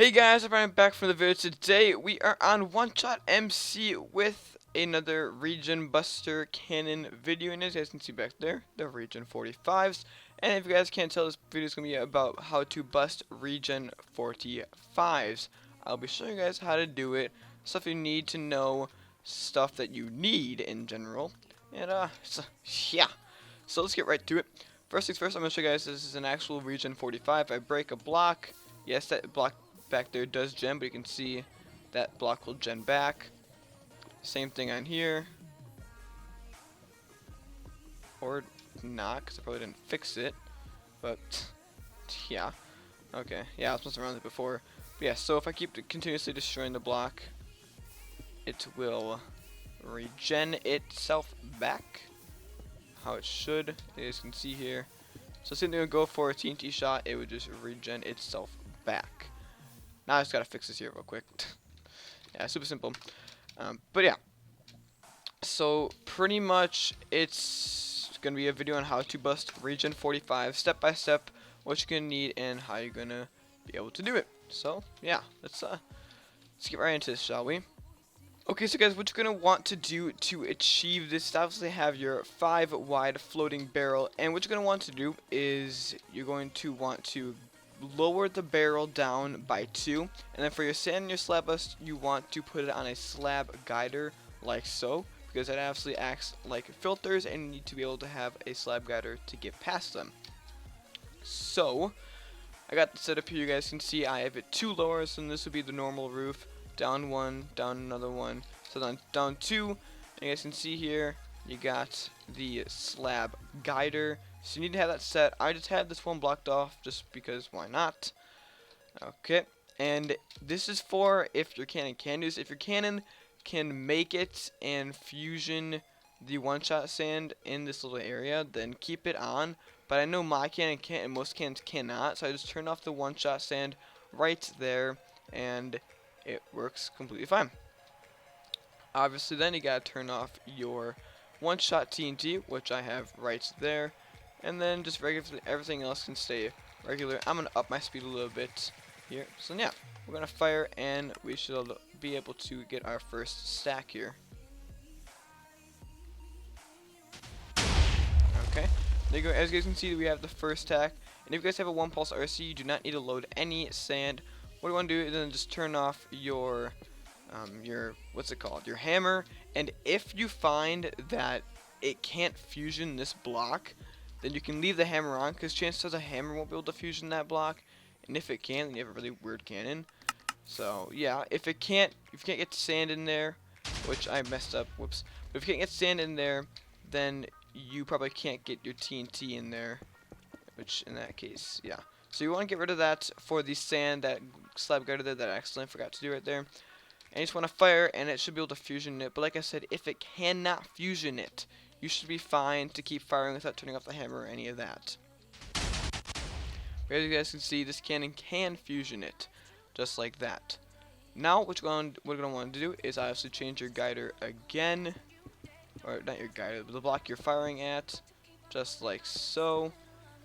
Hey guys, I'm back from the video. Today we are on One Shot MC with another Regen Buster Cannon video, and as you guys can see back there, the Regen 45's. And if you guys can't tell, this video is going to be about how to bust Regen 45's. I'll be showing you guys how to do it, stuff you need to know, stuff that you need in general, and yeah. So let's get right to it. First things first, I'm going to show you guys this is an actual Regen 45. I break a block. Yes, that block back there does gen, but you can see that block will gen back. Same thing on here. Or not, because I probably didn't fix it. But, yeah. Okay, yeah, I was messing around with it before. But yeah, so if I keep continuously destroying the block, it will regen itself back. How it should, as you guys can see here. So same thing would go for a TNT shot, it would just regen itself back. Now I just gotta fix this here real quick. Yeah, super simple. But yeah, so pretty much it's gonna be a video on how to bust Regen 45 step by step, what you're gonna need and how you're gonna be able to do it. So yeah, let's get right into this, shall we? Okay, so guys, what you're going to want to do to achieve this is obviously have your 5 wide floating barrel, and what you're going to want to do is you're going to want to lower the barrel down by 2, and then for your sand and your slab bust, you want to put it on a slab guider like so, because that absolutely acts like filters and you need to be able to have a slab guider to get past them. So, I got this set up here. You guys can see I have it 2 lowers, and this would be the normal roof. Down 1, down another 1, so down 2, and you guys can see here, you got the slab guider, so you need to have that set. I just had this one blocked off, just because, why not? Okay, and this is for if your cannon can do this. If your cannon can make it and fusion the one-shot sand in this little area, then keep it on, but I know my cannon can't, and most cannons cannot, so I just turn off the one-shot sand right there, and it works completely fine. Obviously then you gotta turn off your one-shot TNT, which I have right there, and then just everything else can stay regular. I'm gonna up my speed a little bit here. So yeah, we're gonna fire and we should be able to get our first stack here. Okay, there you go. As you guys can see, we have the first stack, and if you guys have a 1 pulse RC, you do not need to load any sand. What you want to do is then just turn off your what's it called, your hammer, and if you find that it can't fusion this block, then you can leave the hammer on, because chances are the hammer won't be able to fusion that block, and if it can, then you have a really weird cannon. So yeah, if you can't get sand in there, which I messed up, whoops, but if you can't get sand in there, then you probably can't get your TNT in there, which in that case, yeah. So you want to get rid of that for the sand, that slab guider there that I accidentally forgot to do right there. And you just want to fire, and it should be able to fusion it. But like I said, if it cannot fusion it, you should be fine to keep firing without turning off the hammer or any of that. But as you guys can see, this cannon can fusion it, just like that. Now what we're going to want to do is obviously change your guider again, or not your guider, but the block you're firing at, just like so.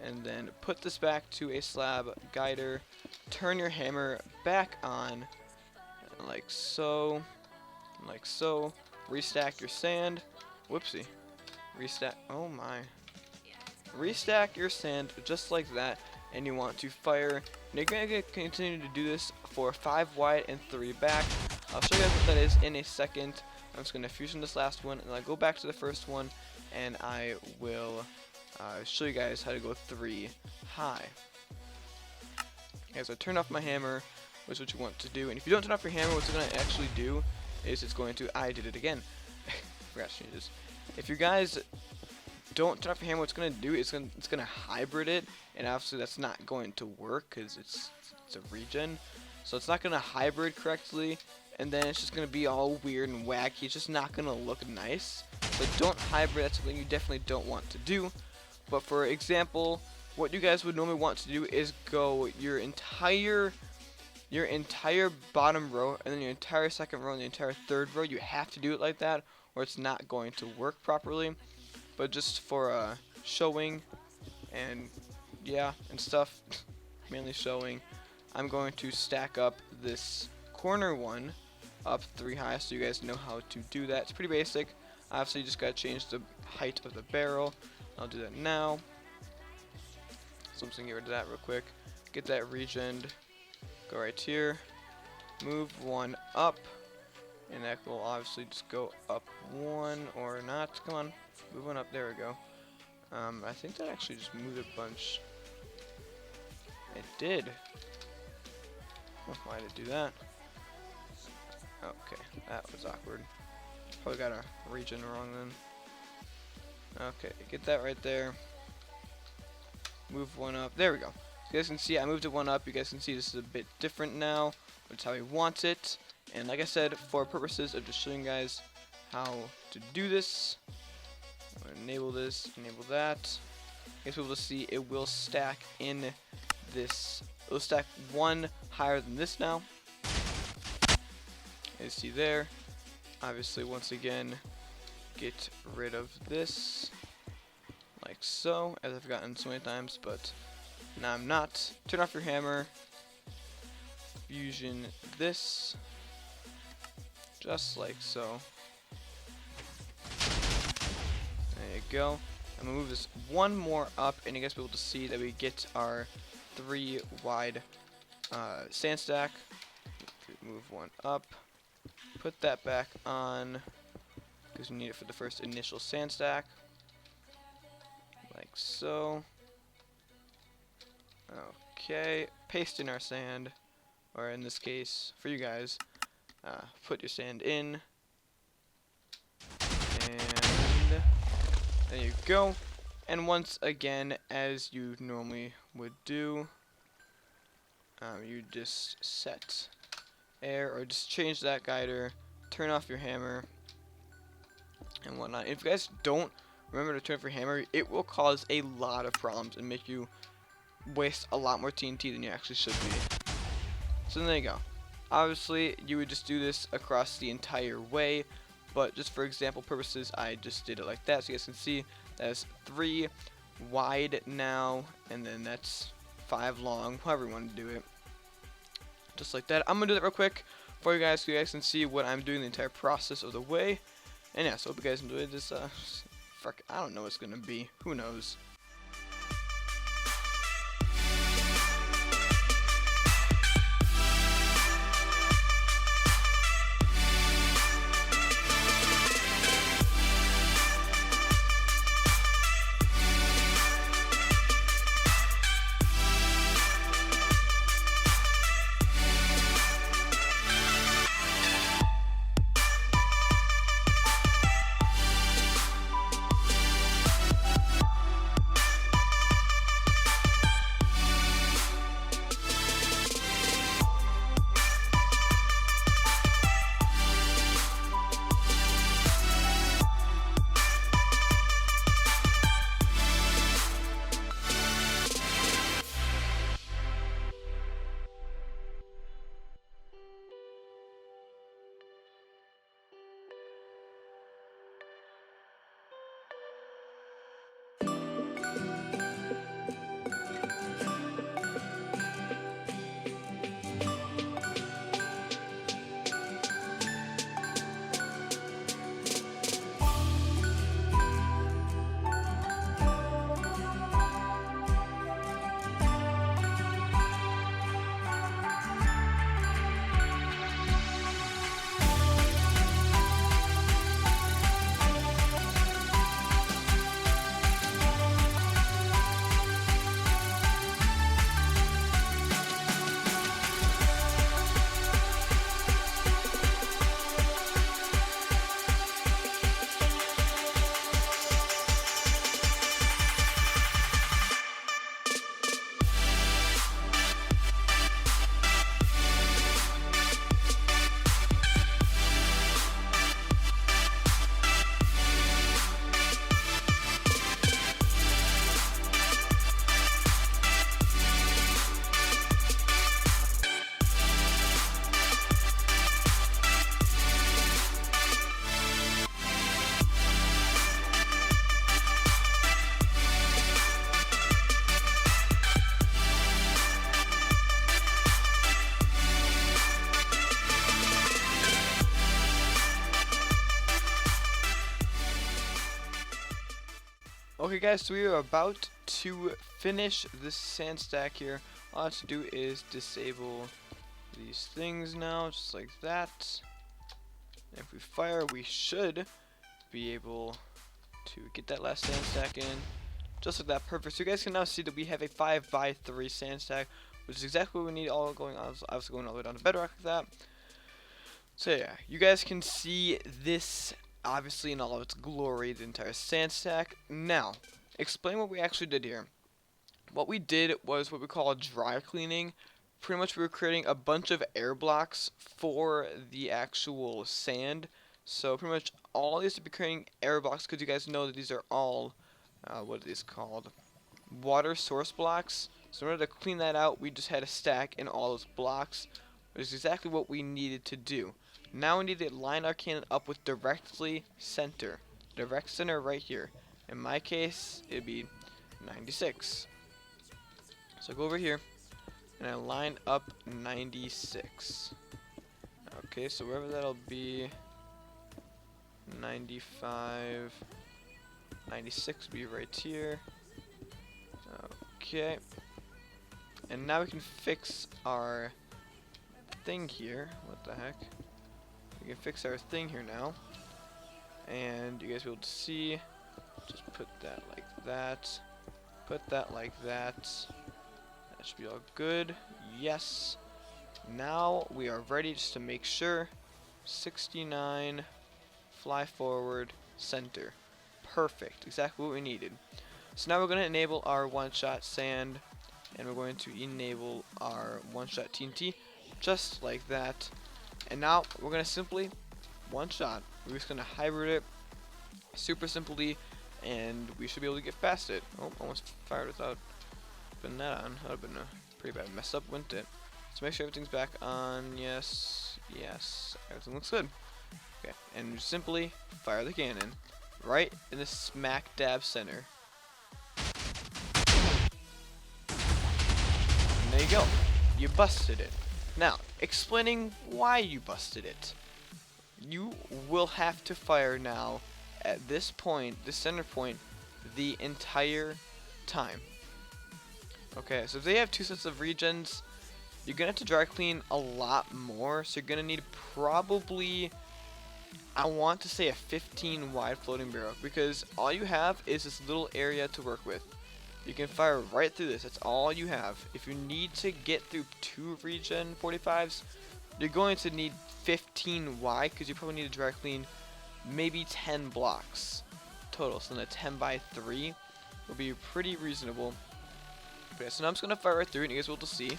And then put this back to a slab guider, turn your hammer back on, like so, restack your sand, whoopsie, restack, oh my, restack your sand just like that, and you want to fire, and you're going to continue to do this for 5 wide and 3 back. I'll show you guys what that is in a second. I'm just going to fusion this last one, and I'll go back to the first one, and I will show you guys how to go 3 high. Okay, so I turn off my hammer, which is what you want to do. And if you don't turn off your hammer, what's it going to actually do is it's going to, I did it again. Forgot to change this. If you guys don't turn off your hammer, what's going to do is it's going to hybrid it, and obviously that's not going to work because it's a regen. So it's not going to hybrid correctly, and then it's just going to be all weird and wacky. It's just not going to look nice. So don't hybrid. That's something you definitely don't want to do. But for example, what you guys would normally want to do is go your entire bottom row, and then your entire second row, and the entire third row. You have to do it like that, or it's not going to work properly. But just for showing and yeah and stuff, mainly showing, I'm going to stack up this corner one up 3 high, so you guys know how to do that. It's pretty basic. Obviously, you just gotta change the height of the barrel. I'll do that now. So I'm just gonna get rid of that real quick. Get that regened. Go right here. Move one up. And that will obviously just go up one or not. Come on. Move one up. There we go. I think that actually just moved a bunch. It did. Oh, why did it do that? Okay, that was awkward. Probably got a regen wrong then. Okay, get that right there. Move one up. There we go. You guys can see I moved it one up. You guys can see this is a bit different now. That's how he wants it. And like I said, for purposes of just showing you guys how to do this, I'm going to enable this, enable that. You guys will be able to see it will stack in this. It will stack one higher than this now. You see there. Obviously, once again, get rid of this. Like so, as I've gotten so many times, but now I'm not. Turn off your hammer. Fusion this. Just like so. There you go. I'm gonna move this one more up, and you guys will be able to see that we get our 3 wide sand stack. Move one up. Put that back on because we need it for the first initial sand stack. Like so. Okay. Paste in our sand, or in this case, for you guys, put your sand in. And there you go. And once again, as you normally would do, you just set air, or just change that guider, turn off your hammer, and whatnot. If you guys don't remember to turn off your hammer, it will cause a lot of problems and make you waste a lot more TNT than you actually should be. So there you go. Obviously, you would just do this across the entire way, but just for example purposes, I just did it like that. So you guys can see that's 3 wide now, and then that's 5 long, however you want to do it. Just like that. I'm going to do that real quick for you guys so you guys can see what I'm doing the entire process of the way. And yeah, so hope you guys enjoyed this. I don't know what it's going to be. Who knows? Okay guys, so we are about to finish this sand stack here. All I have to do is disable these things now, just like that. And if we fire, we should be able to get that last sand stack in. Just like that, perfect. So you guys can now see that we have a 5x3 sand stack, which is exactly what we need, all going on, obviously going all the way down to bedrock like that. So yeah, you guys can see this obviously in all of its glory, the entire sand stack. Now, explain what we actually did here. What we did was what we call dry cleaning. Pretty much we were creating a bunch of air blocks for the actual sand. So pretty much all these to be creating air blocks, because you guys know that these are all, what are these called? Water source blocks. So in order to clean that out, we just had a stack in all those blocks, which is exactly what we needed to do. Now we need to line our cannon up with directly center. Direct center right here. In my case, it'd be 96. So I go over here, and I line up 96. Okay, so wherever that'll be, 95, 96 will be right here. Okay. And now we can fix our thing here. What the heck? We can fix our thing here now. And you guys will be able to see. Just put that like that. Put that like that. That should be all good. Yes. Now we are ready just to make sure. 69. Fly forward. Center. Perfect. Exactly what we needed. So now we're going to enable our one-shot sand. And we're going to enable our one-shot TNT. Just like that. And now we're going to simply one-shot. We're just going to hybrid it. Super simply. And we should be able to get past it. Oh, almost fired without putting that on. That would have been a pretty bad mess up, wouldn't it? So make sure everything's back on. Yes. Yes. Everything looks good. Okay. And just simply fire the cannon. Right in the smack dab center. And there you go. You busted it. Now, explaining why you busted it. You will have to fire now at this point, the center point, the entire time. Okay, so if they have 2 sets of regens, you're going to have to dry clean a lot more. So you're going to need probably, I want to say, a 15 wide floating barrel. Because all you have is this little area to work with. You can fire right through this. That's all you have. If you need to get through 2 regen 45s, you're going to need 15 wide. Because you probably need to dry clean maybe 10 blocks total. So then a 10x3 will be pretty reasonable. Okay, so now I'm just going to fire right through it, and you guys will be able to see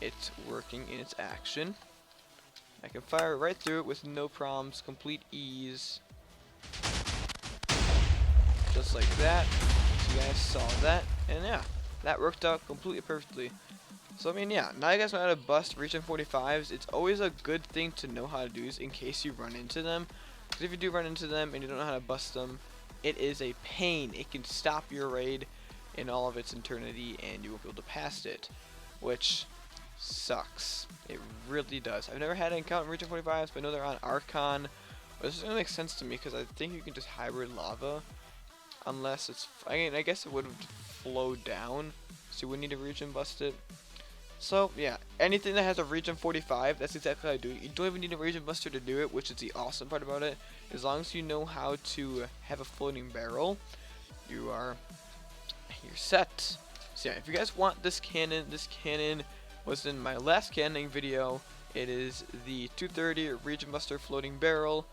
it's working in its action. I can fire right through it with no problems, complete ease. Just like that. So you guys saw that, and yeah, that worked out completely perfectly. So I mean, yeah, now you guys know how to bust Regen 45s. It's always a good thing to know how to do this in case you run into them. Because if you do run into them and you don't know how to bust them, it is a pain. It can stop your raid in all of its eternity, and you won't be able to pass it, which sucks. It really does. I've never had an encounter in Regen 45s, but I know they're on Archon. But this doesn't make sense to me because I think you can just hybrid lava, unless it's. I mean, I guess it would flow down, so you would need to regen bust it. So yeah, anything that has a Regen 45, that's exactly how I do it. You don't even need a Regen Buster to do it, which is the awesome part about it. As long as you know how to have a floating barrel, you're set. So yeah, if you guys want this cannon was in my last cannoning video. It is the 230 Regen Buster floating barrel.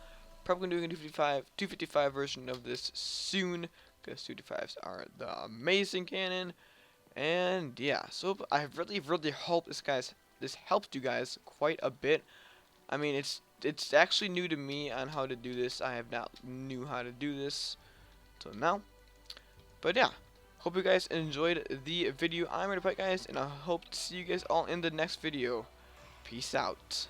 Probably doing a 255 version of this soon, because 255s are the amazing cannon. And yeah, so I really hope this helped you guys quite a bit. I mean, it's actually new to me on how to do this. I have not knew how to do this until now. But yeah, hope you guys enjoyed the video. I'm Raiderpint, guys, and I hope to see you guys all in the next video. Peace out.